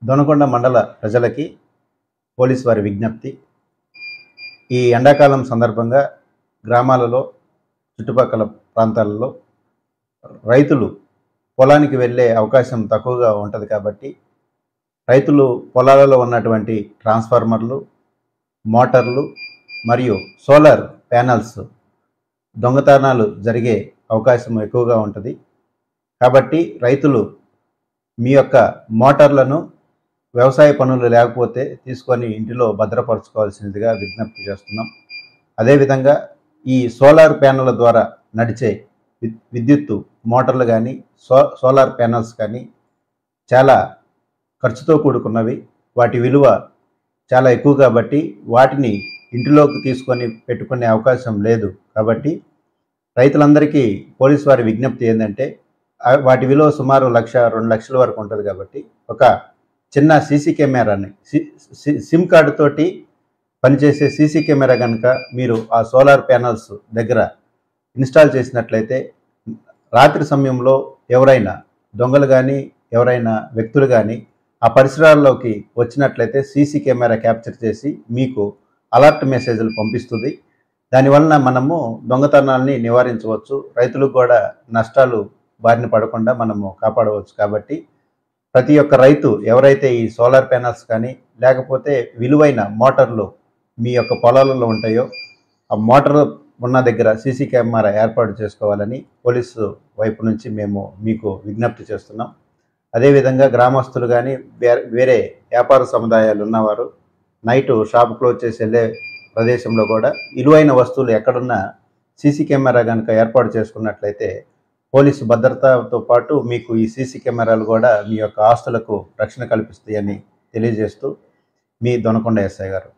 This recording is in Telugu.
దొనకొండ మండల ప్రజలకి పోలీసు వారి విజ్ఞప్తి. ఈ ఎండాకాలం సందర్భంగా గ్రామాలలో చుట్టుపక్కల ప్రాంతాలలో రైతులు పొలానికి వెళ్ళే అవకాశం తక్కువగా ఉంటుంది కాబట్టి రైతులు పొలాలలో ఉన్నటువంటి ట్రాన్స్ఫార్మర్లు, మోటార్లు మరియు సోలార్ ప్యానల్స్ దొంగతనాలు జరిగే అవకాశం ఎక్కువగా ఉంటుంది. కాబట్టి రైతులు మీ యొక్క మోటార్లను వ్యవసాయ పనులు లేకపోతే తీసుకొని ఇంటిలో భద్రపరచుకోవాల్సిందిగా విజ్ఞప్తి చేస్తున్నాం. అదేవిధంగా ఈ సోలార్ ప్యానెల్ ద్వారా నడిచే విద్యుత్తు మోటార్లు కానీ సోలార్ ప్యానల్స్ కానీ చాలా ఖర్చుతో కూడుకున్నవి. వాటి విలువ చాలా ఎక్కువ కాబట్టి వాటిని ఇంటిలోకి తీసుకొని పెట్టుకునే అవకాశం లేదు. కాబట్టి రైతులందరికీ పోలీసు వారి విజ్ఞప్తి ఏంటంటే వాటి విలువ సుమారు 1,00,000-2 లక్షల వరకు ఉంటుంది. కాబట్టి ఒక చిన్న సీసీ కెమెరాని సిమ్ కార్డు తోటి పనిచేసే సీసీ కెమెరా కనుక మీరు ఆ సోలార్ ప్యానల్స్ దగ్గర ఇన్స్టాల్ చేసినట్లయితే రాత్రి సమయంలో ఎవరైనా దొంగలు కానీ ఎవరైనా వ్యక్తులు కానీ ఆ పరిసరాల్లోకి వచ్చినట్లయితే సీసీ కెమెరా క్యాప్చర్ చేసి మీకు అలర్ట్ మెసేజ్లు పంపిస్తుంది. దానివలన మనము దొంగతనాల్ని నివారించవచ్చు. రైతులకు కూడా నష్టాలు బారిన పడకుండా మనము కాపాడవచ్చు. కాబట్టి ప్రతి ఒక్క రైతు ఎవరైతే ఈ సోలార్ ప్యానల్స్ కానీ లేకపోతే విలువైన మోటార్లు మీ యొక్క పొలాలలో ఉంటాయో ఆ మోటార్ ఉన్న దగ్గర సీసీ కెమెరా ఏర్పాటు చేసుకోవాలని పోలీసు వైపు నుంచి మేము మీకు విజ్ఞప్తి చేస్తున్నాం. అదేవిధంగా గ్రామస్తులు కానీ వేరే వ్యాపార సముదాయాలు ఉన్నవారు నైటు షాప్ క్లోజ్ చేసి వెళ్ళే ప్రదేశంలో కూడా విలువైన వస్తువులు ఎక్కడున్నా సీసీ కెమెరా కనుక ఏర్పాటు చేసుకున్నట్లయితే పోలీసు భద్రతతో పాటు మీకు ఈ సీసీ కెమెరాలు కూడా మీ యొక్క ఆస్తులకు రక్షణ కల్పిస్తాయని తెలియజేస్తూ మీ దొనకొండ ఎస్ఐ గారు.